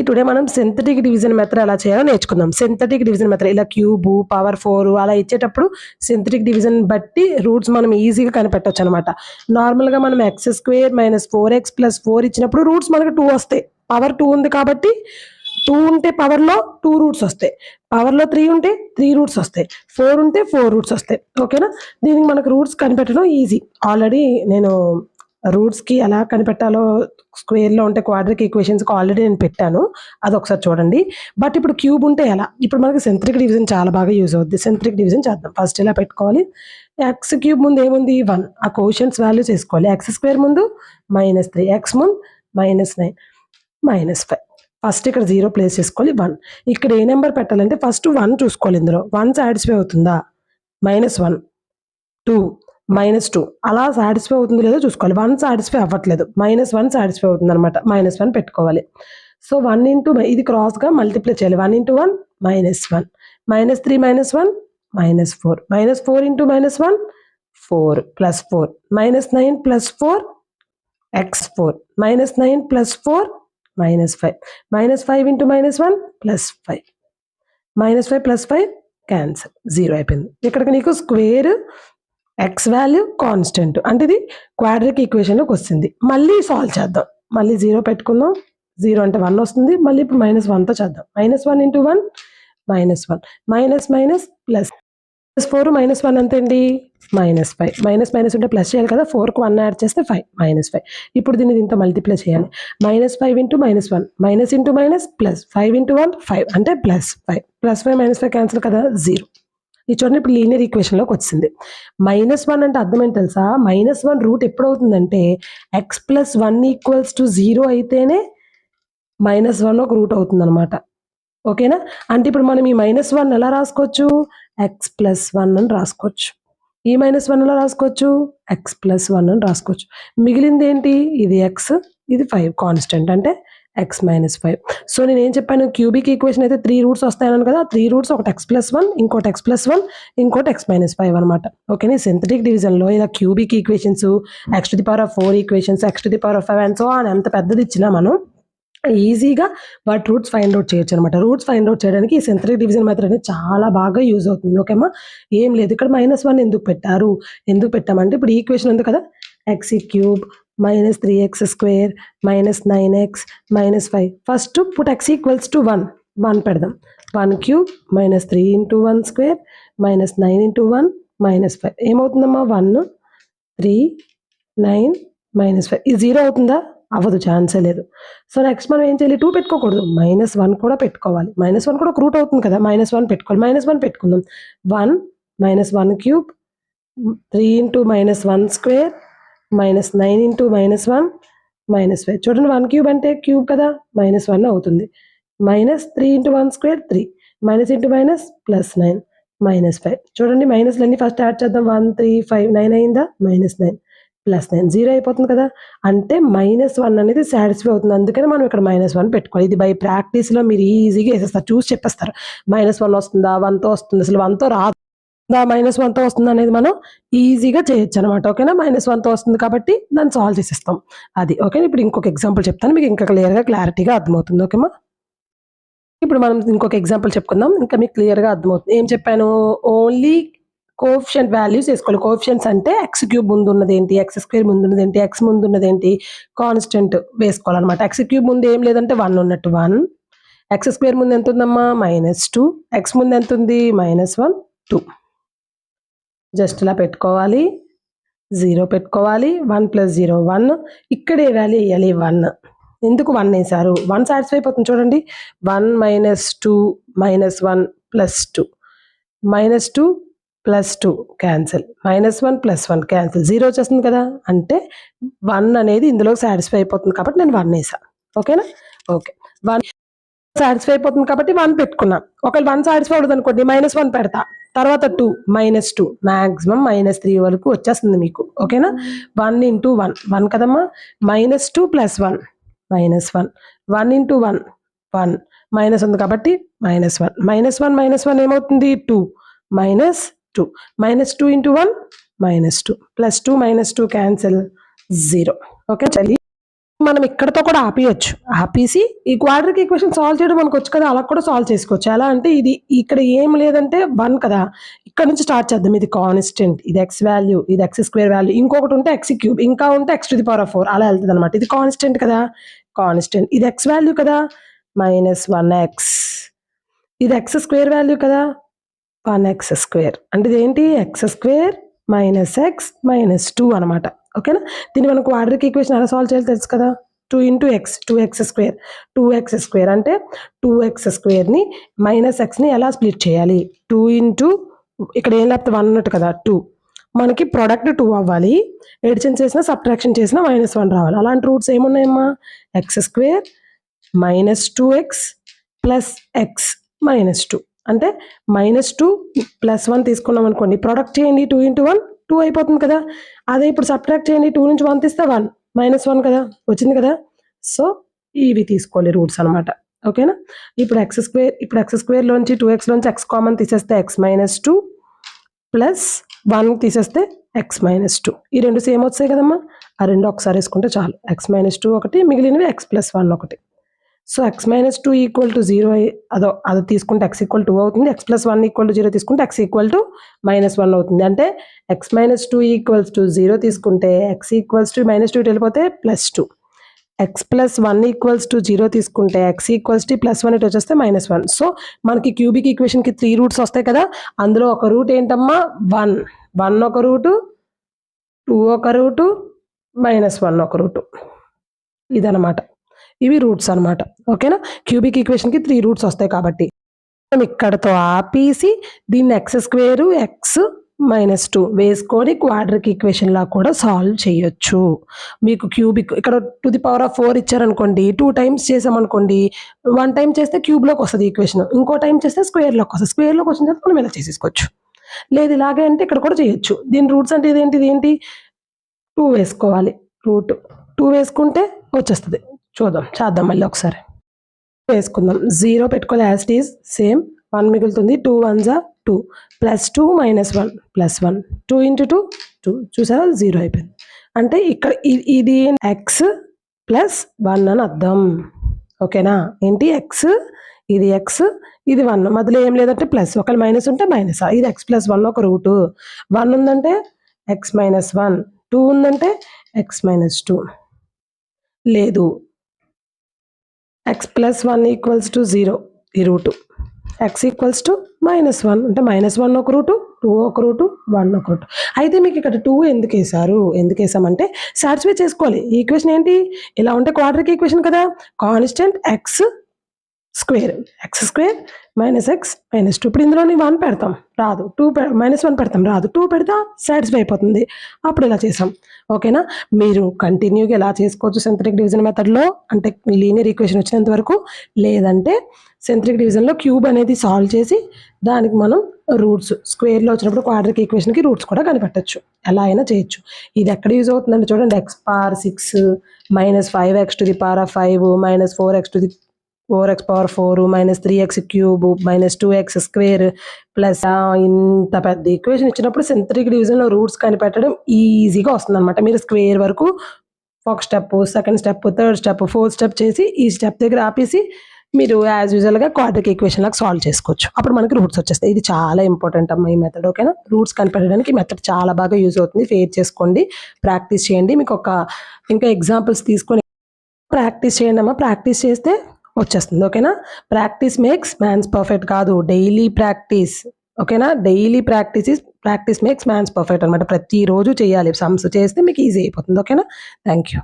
Today మనం synthetic division method ఎలా చేయాలో నేర్చుకుందాం. సింథటిక్ డివిజన్ మెథడ్ ఇలా క్యూబ్, పవర్ 4 అలా ఇచ్చేటప్పుడు సింథటిక్ డివిజన్ బట్టి రూట్స్ మనం ఈజీగా కనిపెట్టొచ్చు అనమాట. నార్మల్గా మనం X square minus 4x plus 4 ఇచ్చినప్పుడు రూట్స్ మనకు 2 వస్తాయి. పవర్ 2 ఉంది కాబట్టి 2 ఉంటే పవర్లో 2 రూట్స్ వస్తాయి. పవర్లో 3 ఉంటే 3 రూట్స్ వస్తాయి. 4 ఉంటే 4 రూట్స్ వస్తాయి. ఓకేనా? దీనికి మనకు రూట్స్ కనిపెట్టడం ఈజీ. ఆల్రెడీ నేను రూట్స్కి ఎలా కనిపెట్టాలో స్క్వేర్లో ఉంటే క్వాడ్రిక్ ఈక్వేషన్స్కి ఆల్రెడీ నేను పెట్టాను. అది ఒకసారి చూడండి. బట్ ఇప్పుడు క్యూబ్ ఉంటే ఎలా? ఇప్పుడు మనకి సింథటిక్ డివిజన్ చాలా బాగా యూజ్ అవుద్ది. సింథటిక్ డివిజన్ చేద్దాం. ఫస్ట్ ఇలా పెట్టుకోవాలి. ఎక్స్ క్యూబ్ ముందు ఏముంది? 1. ఆ కోషన్స్ వాల్యూస్ వేసుకోవాలి. ఎక్స్ స్క్వేర్ ముందు -3, ఎక్స్ ముందు -9, -5. ఫస్ట్ ఇక్కడ 0 ప్లేస్ చేసుకోవాలి. 1. ఇక్కడ ఏ నెంబర్ పెట్టాలంటే ఫస్ట్ 1 చూసుకోవాలి. ఇందులో 1 సాటిస్ఫై అవుతుందా? -1, 2, -2 అలా సాటిస్ఫై అవుతుందో లేదో చూసుకోవాలి. 1 సాటిస్ఫై అవ్వట్లేదు. -1 సాటిస్ఫై అవుతుంది అనమాట. -1 పెట్టుకోవాలి. సో 1 ఇంటూ ఇది క్రాస్గా మల్టిప్లై చేయాలి. 1 into 1 -1, -3 -1 -4, -4 into -1 4 plus 4, -9 plus 4 x4, -9 plus 4 -5, -5 into -1 +5, -5 plus 5 cancel, 0 అయిపోయింది. ఇక్కడికి నీకు స్క్వేర్ ఎక్స్ వాల్యూ కాన్స్టెంట్ అంటే ఇది క్వాడ్రిక్ ఈక్వేషన్లోకి వస్తుంది. మళ్ళీ సాల్వ్ చేద్దాం. మళ్ళీ 0 పెట్టుకుందాం. 0 అంటే 1 వస్తుంది. మళ్ళీ ఇప్పుడు -1తో చేద్దాం. -1 ఇంటూ 1 -1, మైనస్ ప్లస్ 4 -1 ఎంతండి? -5. మైనస్ ఉంటే ప్లస్ చేయాలి కదా. 4కు 1 యాడ్ చేస్తే 5, -5. ఇప్పుడు దీంతో మల్టిప్లై చేయాలి. -5 into -1, minus into minus plus, 5 into 1 5 అంటే +5, +5 -5 క్యాన్సిల్ కదా, 0. ఇది చూడండి ఇప్పుడు లీనియర్ ఈక్వేషన్లోకి వచ్చింది. -1 అంటే అర్థం ఏంటి తెలుసా? -1 రూట్ ఎప్పుడు అవుతుందంటే x + 1 = 0 అయితేనే -1 ఒక రూట్ అవుతుంది అనమాట. ఓకేనా? అంటే ఇప్పుడు మనం ఈ -1 ఎలా రాసుకోవచ్చు? x + 1 అని రాసుకోవచ్చు. ఈ -1 ఎలా రాసుకోవచ్చు? x + 1 అని రాసుకోవచ్చు. మిగిలింది ఏంటి? ఇది x, ఇది 5 కాన్స్టెంట్ అంటే x - 5. సో నేను ఏం చెప్పాను? క్యూబిక్ ఈక్వేషన్ అయితే 3 రూట్స్ వస్తాయన్నాను కదా. 3 రూట్స్ ఒకటి x + 1, ఇంకోటి x + 1, ఇంకోటి x - 5 అనమాట. ఓకేనా? సింథటిక్ డివిజన్లో ఇలా cubic equations, x⁴ equations, x⁵ and so అని ఎంత పెద్దది ఇచ్చినా మనం ఈజీగా వాటి రూట్స్ ఫైండ్ అవుట్ చేయొచ్చు అనమాట. రూట్స్ ఫైండ్ అవుట్ చేయడానికి ఈ సింథటిక్ డివిజన్ మెథడ్ అనేది చాలా బాగా యూజ్ అవుతుంది. ఓకేమా? ఏం లేదు ఇక్కడ -1 ఎందుకు పెట్టారు? ఎందుకు పెట్టామంటే ఇప్పుడు ఈక్వేషన్ ఉంది కదా, x³ -3x² -9x -5. First put x = 1 పెడదాం. 1³ -3 × 1² -9 × 1 -5 ఏమవుతుందమ్మా? 1, 3, 9 -5. ఇది 0 అవుతుందా? అవ్వదు, ఛాన్సే లేదు. సో నెక్స్ట్ మనం ఏం చేయాలి? 2 పెట్టుకోకూడదు, -1 కూడా పెట్టుకోవాలి. -1 కూడా ఒక రూట్ అవుతుంది కదా, -1 పెట్టుకోవాలి. -1 పెట్టుకుందాం. 1 -1³ 3 × -1² -9 × -1 -5. చూడండి 1³ అంటే క్యూబ్ కదా, -1 అవుతుంది. -3 × 1² 3, మైనస్ ఇంటూ మైనస్ +9 -5. చూడండి మైనస్లన్నీ ఫస్ట్ యాడ్ చేద్దాం. 1, 3, 5, 9 అయిందా? -9 +9 0 అయిపోతుంది కదా. అంటే -1 అనేది సాటిస్ఫై అవుతుంది. అందుకని మనం ఇక్కడ -1 పెట్టుకోవాలి. ఇది బై ప్రాక్టీస్లో మీరు ఈజీగా వేసేస్తారు, చూసి చెప్పేస్తారు. -1 వస్తుందా, 1తో వస్తుంది, అసలు 1తో రాదా, -1తో వస్తుంది అనేది మనం ఈజీగా చేయొచ్చు అనమాట. ఓకేనా? -1తో వస్తుంది కాబట్టి దాన్ని సాల్వ్ చేసేస్తాం. అది ఓకేనా? ఇప్పుడు ఇంకొక ఎగ్జాంపుల్ చెప్తాను, మీకు ఇంకా క్లారిటీగా అర్థమవుతుంది. ఓకేమా? ఇప్పుడు మనం ఇంకొక ఎగ్జాంపుల్ చెప్పుకుందాం, ఇంకా మీకు క్లియర్గా అర్థమవుతుంది. ఏం చెప్పాను? ఓన్లీ కోఎఫిషియంట్ వాల్యూస్ వేసుకోవాలి. కోఎఫిషియంట్స్ అంటే x³ ముందు ఉన్నది ఏంటి, x² ముందు ఉన్నది ఏంటి, x ముందు ఉన్నది ఏంటి, కాన్స్టెంట్ వేసుకోవాలన్నమాట. x³ ముందు ఏం లేదంటే 1 ఉన్నట్టు 1, x² ముందు ఎంత ఉందమ్మా? -2, x ముందు ఎంత ఉంది? -1, 2. జస్ట్ ఇలా పెట్టుకోవాలి. 0 పెట్టుకోవాలి. 1 + 0 1. ఇక్కడ ఏ వాల్యూ వేయాలి? 1. ఎందుకు 1 వేశారు? 1 సాటిస్ఫై అయిపోతుంది చూడండి. 1 - 2 -1 +2, -2 +2 క్యాన్సిల్, -1 +1 క్యాన్సిల్, 0 వచ్చేస్తుంది కదా. అంటే 1 అనేది ఇందులో సాటిస్ఫై అయిపోతుంది కాబట్టి నేను 1 వేసాను. ఓకేనా? ఓకే, 1 సాటిస్ఫై అయిపోతుంది కాబట్టి 1 పెట్టుకున్నాం. ఒకవేళ 1 సాటిస్ఫై అవ్వదు అనుకోండి, -1 పెడతా. తర్వాత 2 -2 మ్యాక్సిమం -3 వరకు వచ్చేస్తుంది మీకు. ఓకేనా? 1 × 1 1 కదమ్మా. -2 + 1 -1, 1 × 1 1, మైనస్ ఉంది కాబట్టి -1, -1 ఏమవుతుంది? 2, -2, -2 × 1 -2, +2 -2 క్యాన్సిల్, 0. ఓకే, చలి మనం ఇక్కడితో కూడా ఆపేయొచ్చు. ఆపేసి ఈ క్వాడ్రాటిక్ ఈక్వేషన్ సాల్వ్ చేయడం మనకొచ్చు కదా! అలా కూడా సాల్వ్ చేసుకోవచ్చు. ఎలా అంటే ఇది ఇక్కడ ఏం లేదంటే 1 కదా! ఇక్కడ నుంచి స్టార్ట్ చేద్దాం. ఇది కాన్స్టెంట్, ఇది x వాల్యూ, ఇది x స్క్వేర్ వాల్యూ, ఇంకొకటి ఉంటే x క్యూబ్, ఇంకా ఉంటే x⁴ అలా ఎళ్తదనమాట. ఇది కాన్స్టెంట్ కదా! కాన్స్టెంట్. ఇది x వాల్యూ కదా! -1x. ఇది x స్క్వేర్ వాల్యూ కదా! 1x square. అంటే ఇదేంటి x స్క్వేర్ -x -2 అనమాట. ఓకేనా? దీన్ని మనం క్వాడ్రాటిక్ ఈక్వేషన్ ఎలా సాల్వ్ చేయాలో తెలుసు కదా! 2 × x 2x square. 2x square అంటే 2x స్క్వేర్‌ని -xని ఎలా స్ప్లిట్ చేయాలి? 2 ఇంటూ ఇక్కడ ఏం లేకపోతే 1 ఉన్నట్టు కదా! 2. మనకి ప్రొడక్ట్ 2 అవ్వాలి. ఎడిషన్ చేసినా, సబ్ట్రాక్షన్ చేసినా -1 రావాలి. అలాంటి రూట్స్ ఏమున్నాయమ్మా? x square -2x + x -2. అంటే -2 + 1 తీసుకున్నాం అనుకోండి. ప్రొడక్ట్ చేయండి 2 × 1 2 అయిపోతుంది కదా! అదే ఇప్పుడు సబ్ట్రాక్ట్ చేయండి 2 నుంచి 1 తీస్తే 1 -1 కదా! వచ్చింది కదా! సో, ఇవి తీసుకోవాలి రూట్స్ అనమాట. ఓకేనా? ఇప్పుడు x స్క్వేర్‌లోంచి 2xలోంచి x కామన్ తీసేస్తే x -2 ప్లస్ 1 తీసేస్తే x -2. ఈ రెండు సేమ్ వచ్చాయి కదమ్మా! ఆ రెండు ఒకసారి వేసుకుంటే చాలు. x -2 ఒకటి, మిగిలినవి x + 1 ఒకటి. సో, x -2 = 0 అది తీసుకుంటే x = 2 అవుతుంది. x + 1 = 0 తీసుకుంటే x = -1 అవుతుంది. అంటే x -2 = 0 తీసుకుంటే x -2 ఇటు వెళ్ళిపోతే +2. x + 1 = 0 తీసుకుంటే x +1 ఇటు వచ్చేస్తే -1. సో, మనకి క్యూబిక్ ఈక్వేషన్‌కి 3 రూట్స్ వస్తాయి కదా! అందులో ఒక రూట్ ఏంటమ్మా 1. 1 ఒక రూటు, 2 ఒక రూటు, -1 ఒక రూటు. ఇదనమాట. ఇవి రూట్స్ అనమాట. ఓకేనా? క్యూబిక్ ఈక్వేషన్‌కి 3 రూట్స్ వస్తాయి కాబట్టి. మనం ఇక్కడితో ఆపేసి దీన్ని x² x -2 వేసుకొని క్వాడ్రాటిక్ ఈక్వేషన్‌లా కూడా సాల్వ్ చేయొచ్చు. మీకు క్యూబిక్ ఇక్కడ ⁴ ఇచ్చారనుకోండి, 2 టైమ్స్ చేసామనుకోండి, 1 టైమ్ చేస్తే క్యూబ్‌లోకి వస్తది ఈక్వేషన్. ఇంకో టైమ్ చేస్తే స్క్వేర్‌లోకి వస్తది. స్క్వేర్‌లోకి వచ్చిన తర్వాత మనం ఇలా చేసేసుకోవచ్చు. లేదు ఇలాగే అంటే ఇక్కడ కూడా చేయొచ్చు. దీని రూట్స్ అంటే ఇదేంటి 2 వేసుకోవాలి. రూట్ 2 వేసుకుంటే వచ్చేస్తది. చేద్దాం మళ్ళీ ఒకసారి. వేసుకుందాం. 0 పెట్టుకోవాలి యాజ్ ఇట్ ఈజ్ సేమ్. 1 మిగులుతుంది. 2 1s 2 +2 -1 +1 2 × 2 2 చూసారా 0 అయిపోయింది. అంటే ఇక్కడ ఇది x + 1 అని అర్థం. ఓకేనా? ఏంటి x, ఇది x, ఇది 1. మధ్యలో ఏం లేదంటే ప్లస్. ఒకవేళ మైనస్ ఉంటే మైనస్. ఇది x + 1 ఒక రూటు. 1 ఉందంటే x -1, 2 ఉందంటే x -2. లేదు x + 1 = 0 ఈ రూటు. x = -1 అంటే -1 ఒక రూటు, 2 ఒక రూటు, 1 ఒక రూటు. అయితే మీకు ఇక్కడ 2 ఎందుకేసామంటే సాటిస్ఫై చేసుకోవాలి. ఈ ఈక్వేషన్ ఏంటి? ఇలా ఉంటే క్వాడ్రాటిక్ ఈక్వేషన్ కదా! Constant x square -x -2. ఇప్పుడు ఇందులోని 1 పెడతాం రాదు. -1 పెడతాం రాదు. 2 పెడితే సాటిస్ఫై అయిపోతుంది. అప్పుడు ఇలా చేసాం. ఓకేనా? మీరు కంటిన్యూగా ఇలా చేసుకోవచ్చు సింథటిక్ డివిజన్ మెథడ్‌లో, అంటే లీనియర్ ఈక్వేషన్ వచ్చినంత వరకు. లేదంటే సింథటిక్ డివిజన్‌లో క్యూబ్ అనేది సాల్వ్ చేసి దానికి మనం రూట్స్ స్క్వేర్‌లో వచ్చినప్పుడు క్వాడ్రాటిక్ ఈక్వేషన్‌కి రూట్స్ కూడా కనిపెట్టొచ్చు. ఎలా అయినా చేయొచ్చు. ఇది ఎక్కడ యూజ్ అవుతుందంటే చూడండి, x⁴ -5x⁵ -4x⁴ -3x³ -2x² plus ఇంత పెద్ద ఈక్వేషన్ ఇచ్చినప్పుడు సింథటిక్ డివిజన్‌లో రూట్స్ కనిపెట్టడం ఈజీగా వస్తుందనమాట. మీరు స్క్వేర్ వరకు ఒక step, second step, third step, fourth step చేసి ఈ స్టెప్ దగ్గర ఆపేసి మీరు యాజ్ యూజువల్‌గా క్వాడ్రాటిక్ ఈక్వేషన్ లాగా సాల్వ్ చేసుకోవచ్చు. అప్పుడు మనకి రూట్స్ వచ్చేస్తాయి. ఇది చాలా ఇంపార్టెంట్ అమ్మా ఈ మెథడ్. ఓకేనా? రూట్స్ కనిపెట్టడానికి ఈ మెథడ్ చాలా బాగా యూజ్ అవుతుంది. ఫేర్ చేసుకోండి, ప్రాక్టీస్ చేయండి. మీకు ఇంకా ఎగ్జాంపుల్స్ తీసుకొని ప్రాక్టీస్ చేయండి అమ్మా. ప్రాక్టీస్ చేస్తే వచ్చేస్తుంది. ఓకేనా? ప్రాక్టీస్ మేక్స్ మ్యాన్స్ పర్ఫెక్ట్ కాదు, డైలీ ప్రాక్టీస్. ఓకేనా? Daily practice makes mans perfect అనమాట. ప్రతిరోజు చేయాలి. సమ్స్ చేస్తే మీకు ఈజీ అయిపోతుంది. ఓకేనా? Thank you.